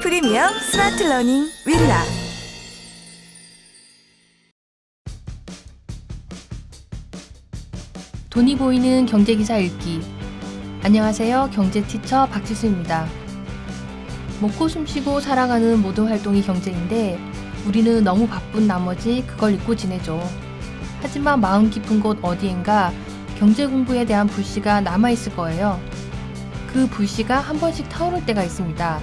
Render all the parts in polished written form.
프리미엄 스마트 러닝 윌라. 돈이 보이는 경제기사 읽기. 안녕하세요. 경제티처 박지수입니다. 먹고 숨쉬고 살아가는 모든 활동이 경제인데 우리는 너무 바쁜 나머지 그걸 잊고 지내죠. 하지만 마음 깊은 곳 어디엔가 경제 공부에 대한 불씨가 남아있을 거예요. 그 불씨가 한 번씩 타오를 때가 있습니다.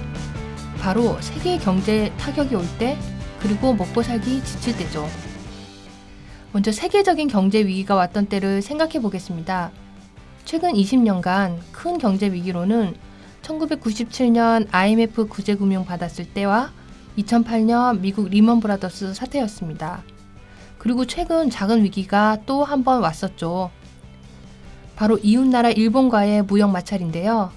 바로 세계 경제 타격이 올 때, 그리고 먹고 살기 지칠 때죠. 먼저 세계적인 경제 위기가 왔던 때를 생각해 보겠습니다. 최근 20년간 큰 경제 위기로는 1997년 IMF 구제금융 받았을 때와 2008년 미국 리먼 브라더스 사태였습니다. 그리고 최근 작은 위기가 또 한 번 왔었죠. 바로 이웃나라 일본과의 무역 마찰인데요.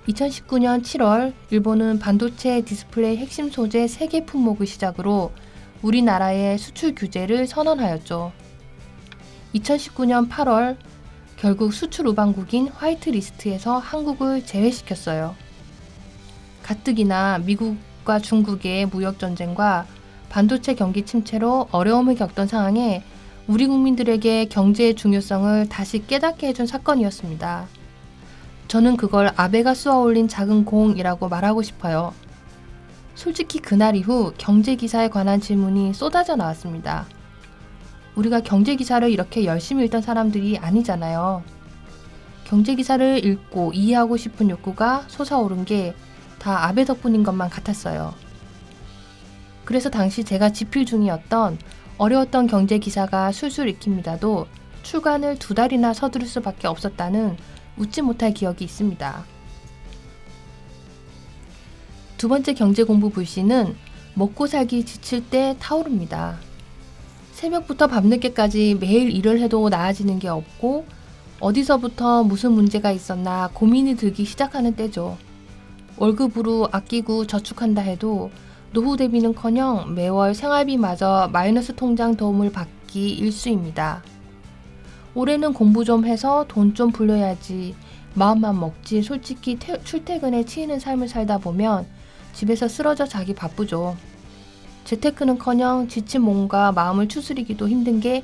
2019년 7월 일본은 반도체 디스플레이 핵심 소재 3개 품목을 시작으로 우리나라의 수출 규제를 선언하였죠. 2019년 8월 결국 수출 우방국인 화이트리스트에서 한국을 제외시켰어요. 가뜩이나 미국과 중국의 무역전쟁과 반도체 경기 침체로 어려움을 겪던 상황에 우리 국민들에게 경제의 중요성을 다시 깨닫게 해준 사건이었습니다. 저는 그걸 아베가 쏘아올린 작은 공이라고 말하고 싶어요. 솔직히 그날 이후 경제기사에 관한 질문이 쏟아져 나왔습니다. 우리가 경제기사를 이렇게 열심히 읽던 사람들이 아니잖아요. 경제기사를 읽고 이해하고 싶은 욕구가 솟아오른 게 다 아베 덕분인 것만 같았어요. 그래서 당시 제가 집필 중이었던 어려웠던 경제기사가 술술 읽힙니다도 출간을 2달이나 서두를 수밖에 없었다는 웃지 못할 기억이 있습니다. 두 번째 경제 공부 불씨는 먹고 살기 지칠 때 타오릅니다. 새벽부터 밤늦게까지 매일 일을 해도 나아지는 게 없고 어디서부터 무슨 문제가 있었나 고민이 들기 시작하는 때죠. 월급으로 아끼고 저축한다 해도 노후 대비는커녕 매월 생활비마저 마이너스 통장 도움을 받기 일쑤입니다. 올해는 공부 좀 해서 돈 좀 불려야지 마음만 먹지 솔직히 출퇴근에 치이는 삶을 살다 보면 집에서 쓰러져 자기 바쁘죠. 재테크는커녕 지친 몸과 마음을 추스리기도 힘든 게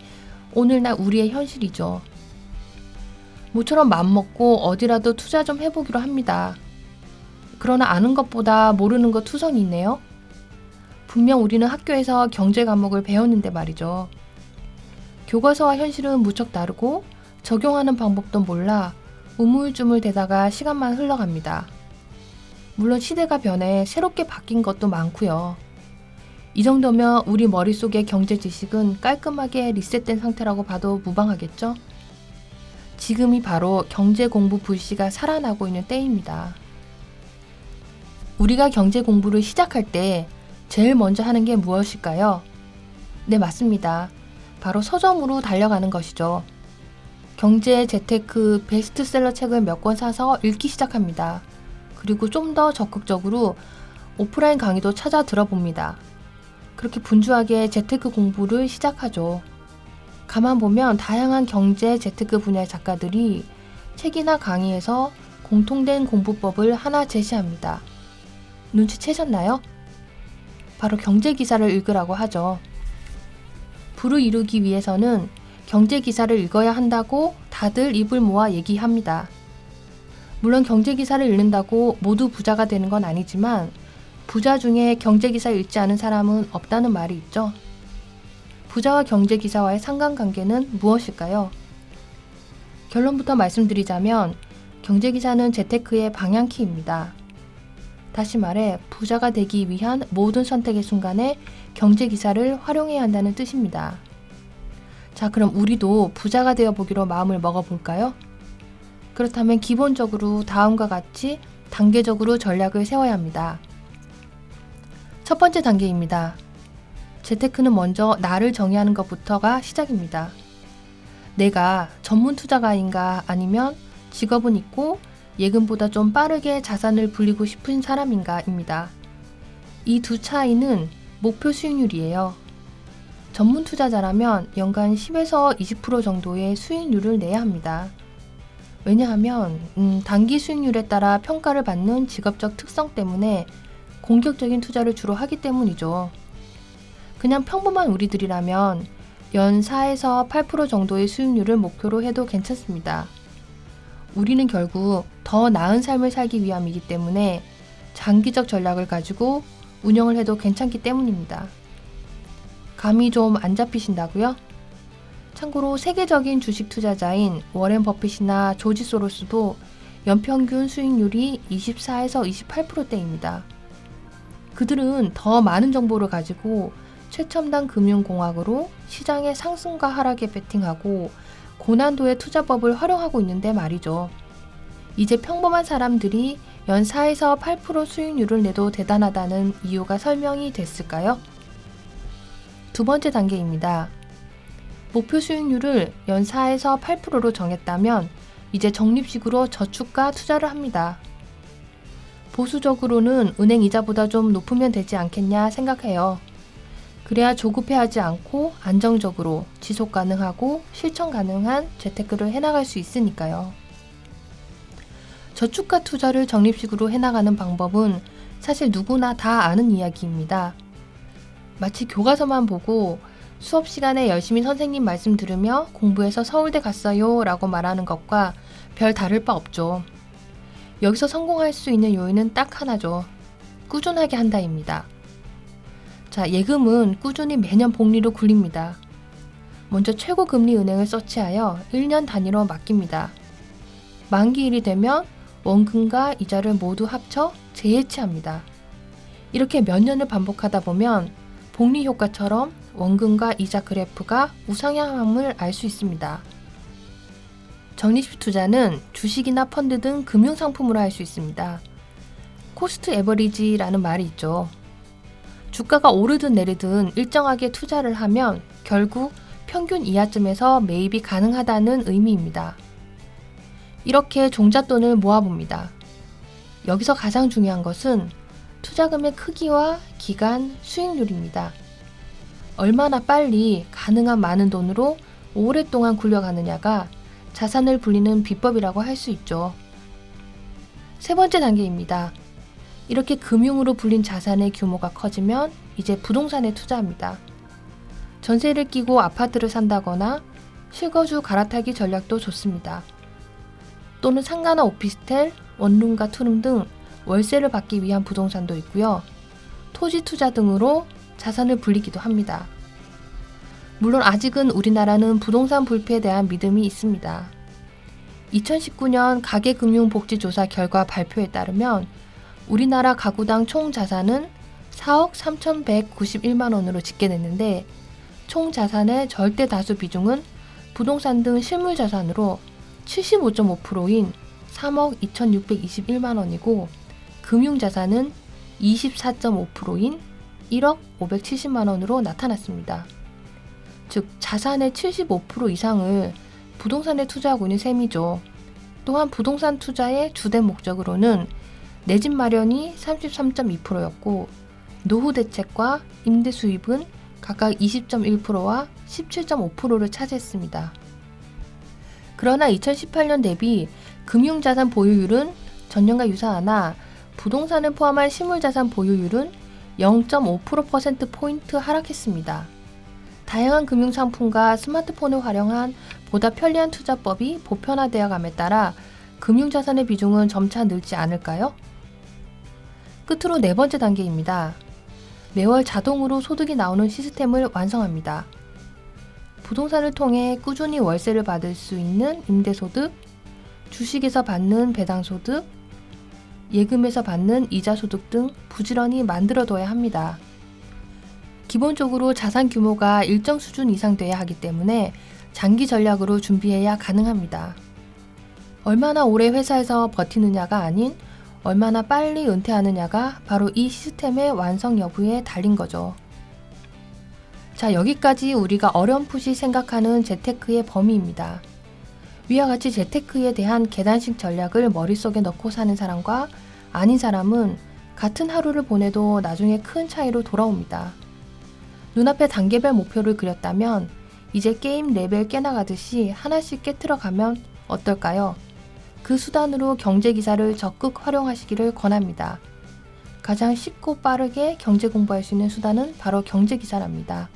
오늘날 우리의 현실이죠. 모처럼 맘먹고 어디라도 투자 좀 해보기로 합니다. 그러나 아는 것보다 모르는 것 투성이 있네요. 분명 우리는 학교에서 경제 과목을 배웠는데 말이죠. 교과서와 현실은 무척 다르고 적용하는 방법도 몰라 우물쭈물 대다가 시간만 흘러갑니다. 물론 시대가 변해 새롭게 바뀐 것도 많고요. 이 정도면 우리 머릿속의 경제 지식은 깔끔하게 리셋된 상태라고 봐도 무방하겠죠? 지금이 바로 경제 공부 불씨가 살아나고 있는 때입니다. 우리가 경제 공부를 시작할 때 제일 먼저 하는 게 무엇일까요? 네, 맞습니다. 바로 서점으로 달려가는 것이죠. 경제, 재테크, 베스트셀러 책을 몇 권 사서 읽기 시작합니다. 그리고 좀 더 적극적으로 오프라인 강의도 찾아 들어봅니다. 그렇게 분주하게 재테크 공부를 시작하죠. 가만 보면 다양한 경제, 재테크 분야의 작가들이 책이나 강의에서 공통된 공부법을 하나 제시합니다. 눈치채셨나요? 바로 경제기사를 읽으라고 하죠. 부를 이루기 위해서는 경제기사를 읽어야 한다고 다들 입을 모아 얘기합니다. 물론 경제기사를 읽는다고 모두 부자가 되는 건 아니지만 부자 중에 경제기사 읽지 않은 사람은 없다는 말이 있죠. 부자와 경제기사와의 상관관계는 무엇일까요? 결론부터 말씀드리자면 경제기사는 재테크의 방향키입니다. 다시 말해 부자가 되기 위한 모든 선택의 순간에 경제기사를 활용해야 한다는 뜻입니다. 자, 그럼 우리도 부자가 되어보기로 마음을 먹어볼까요? 그렇다면 기본적으로 다음과 같이 단계적으로 전략을 세워야 합니다. 첫 번째 단계입니다. 재테크는 먼저 나를 정의하는 것부터가 시작입니다. 내가 전문 투자가인가 아니면 직업은 있고 예금보다 좀 빠르게 자산을 불리고 싶은 사람인가입니다. 이 두 차이는 목표 수익률이에요. 전문 투자자라면 연간 10에서 20% 정도의 수익률을 내야 합니다. 왜냐하면 단기 수익률에 따라 평가를 받는 직업적 특성 때문에 공격적인 투자를 주로 하기 때문이죠. 그냥 평범한 우리들이라면 연 4에서 8% 정도의 수익률을 목표로 해도 괜찮습니다. 우리는 결국 더 나은 삶을 살기 위함이기 때문에 장기적 전략을 가지고 운영을 해도 괜찮기 때문입니다. 감이 좀 안 잡히신다고요? 참고로 세계적인 주식 투자자인 워렌 버핏이나 조지 소로스도 연평균 수익률이 24에서 28%대입니다. 그들은 더 많은 정보를 가지고 최첨단 금융공학으로 시장의 상승과 하락에 베팅하고 고난도의 투자법을 활용하고 있는데 말이죠. 이제 평범한 사람들이 연 4에서 8% 수익률을 내도 대단하다는 이유가 설명이 됐을까요? 두 번째 단계입니다. 목표 수익률을 연 4에서 8%로 정했다면 이제 적립식으로 저축과 투자를 합니다. 보수적으로는 은행 이자보다 좀 높으면 되지 않겠냐 생각해요. 그래야 조급해하지 않고 안정적으로 지속 가능하고 실천 가능한 재테크를 해나갈 수 있으니까요. 저축과 투자를 적립식으로 해나가는 방법은 사실 누구나 다 아는 이야기입니다. 마치 교과서만 보고 수업 시간에 열심히 선생님 말씀 들으며 공부해서 서울대 갔어요 라고 말하는 것과 별 다를 바 없죠. 여기서 성공할 수 있는 요인은 딱 하나죠. 꾸준하게 한다입니다. 자, 예금은 꾸준히 매년 복리로 굴립니다. 먼저 최고금리 은행을 서치하여 1년 단위로 맡깁니다. 만기일이 되면 원금과 이자를 모두 합쳐 재해치합니다. 이렇게 몇 년을 반복하다 보면 복리 효과처럼 원금과 이자 그래프가 우상향함을 알 수 있습니다. 적립식 투자는 주식이나 펀드 등 금융상품으로 할 수 있습니다. 코스트 에버리지라는 말이 있죠. 주가가 오르든 내리든 일정하게 투자를 하면 결국 평균 이하쯤에서 매입이 가능하다는 의미입니다. 이렇게 종잣돈을 모아봅니다. 여기서 가장 중요한 것은 투자금의 크기와 기간, 수익률입니다. 얼마나 빨리 가능한 많은 돈으로 오랫동안 굴려가느냐가 자산을 불리는 비법이라고 할 수 있죠. 세 번째 단계입니다. 이렇게 금융으로 불린 자산의 규모가 커지면 이제 부동산에 투자합니다. 전세를 끼고 아파트를 산다거나 실거주 갈아타기 전략도 좋습니다. 또는 상가나 오피스텔, 원룸과 투룸 등 월세를 받기 위한 부동산도 있고요. 토지 투자 등으로 자산을 불리기도 합니다. 물론 아직은 우리나라는 부동산 불패에 대한 믿음이 있습니다. 2019년 가계금융복지조사 결과 발표에 따르면 우리나라 가구당 총 자산은 4억 3,191만 원으로 집계됐는데 총 자산의 절대 다수 비중은 부동산 등 실물 자산으로 75.5%인 3억 2,621만 원이고 금융자산은 24.5%인 1억 570만 원으로 나타났습니다. 즉 자산의 75% 이상을 부동산에 투자하고 있는 셈이죠. 또한 부동산 투자의 주된 목적으로는 내 집 마련이 33.2%였고 노후 대책과 임대 수입은 각각 20.1%와 17.5%를 차지했습니다. 그러나 2018년 대비 금융자산 보유율은 전년과 유사하나 부동산을 포함한 실물자산 보유율은 0.5%포인트 하락했습니다. 다양한 금융상품과 스마트폰을 활용한 보다 편리한 투자법이 보편화되어 감에 따라 금융자산의 비중은 점차 늘지 않을까요? 끝으로 네 번째 단계입니다. 매월 자동으로 소득이 나오는 시스템을 완성합니다. 부동산을 통해 꾸준히 월세를 받을 수 있는 임대소득, 주식에서 받는 배당소득, 예금에서 받는 이자소득 등 부지런히 만들어둬야 합니다. 기본적으로 자산 규모가 일정 수준 이상 돼야 하기 때문에 장기 전략으로 준비해야 가능합니다. 얼마나 오래 회사에서 버티느냐가 아닌 얼마나 빨리 은퇴하느냐가 바로 이 시스템의 완성 여부에 달린 거죠. 자, 여기까지 우리가 어렴풋이 생각하는 재테크의 범위입니다. 위와 같이 재테크에 대한 계단식 전략을 머릿속에 넣고 사는 사람과 아닌 사람은 같은 하루를 보내도 나중에 큰 차이로 돌아옵니다. 눈앞에 단계별 목표를 그렸다면 이제 게임 레벨 깨나가듯이 하나씩 깨트려가면 어떨까요? 그 수단으로 경제 기사를 적극 활용하시기를 권합니다. 가장 쉽고 빠르게 경제 공부할 수 있는 수단은 바로 경제 기사랍니다.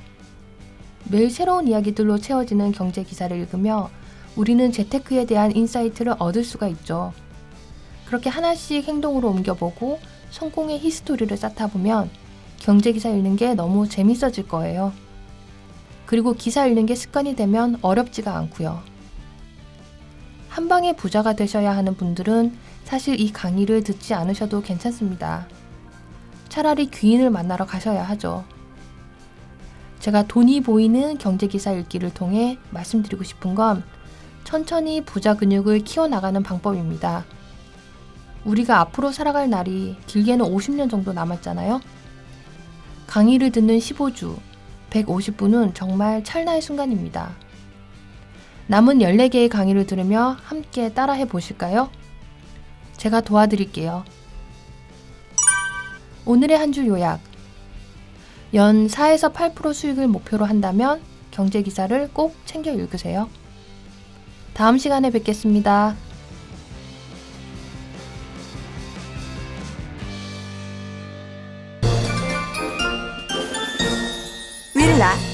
매일 새로운 이야기들로 채워지는 경제 기사를 읽으며 우리는 재테크에 대한 인사이트를 얻을 수가 있죠. 그렇게 하나씩 행동으로 옮겨보고 성공의 히스토리를 쌓다 보면 경제 기사 읽는 게 너무 재밌어질 거예요. 그리고 기사 읽는 게 습관이 되면 어렵지가 않고요. 한 방에 부자가 되셔야 하는 분들은 사실 이 강의를 듣지 않으셔도 괜찮습니다. 차라리 귀인을 만나러 가셔야 하죠. 제가 돈이 보이는 경제기사 읽기를 통해 말씀드리고 싶은 건 천천히 부자 근육을 키워나가는 방법입니다. 우리가 앞으로 살아갈 날이 길게는 50년 정도 남았잖아요. 강의를 듣는 15주, 150분은 정말 찰나의 순간입니다. 남은 14개의 강의를 들으며 함께 따라해 보실까요? 제가 도와드릴게요. 오늘의 한 줄 요약. 연 4에서 8% 수익을 목표로 한다면 경제기사를 꼭 챙겨 읽으세요. 다음 시간에 뵙겠습니다. 윌라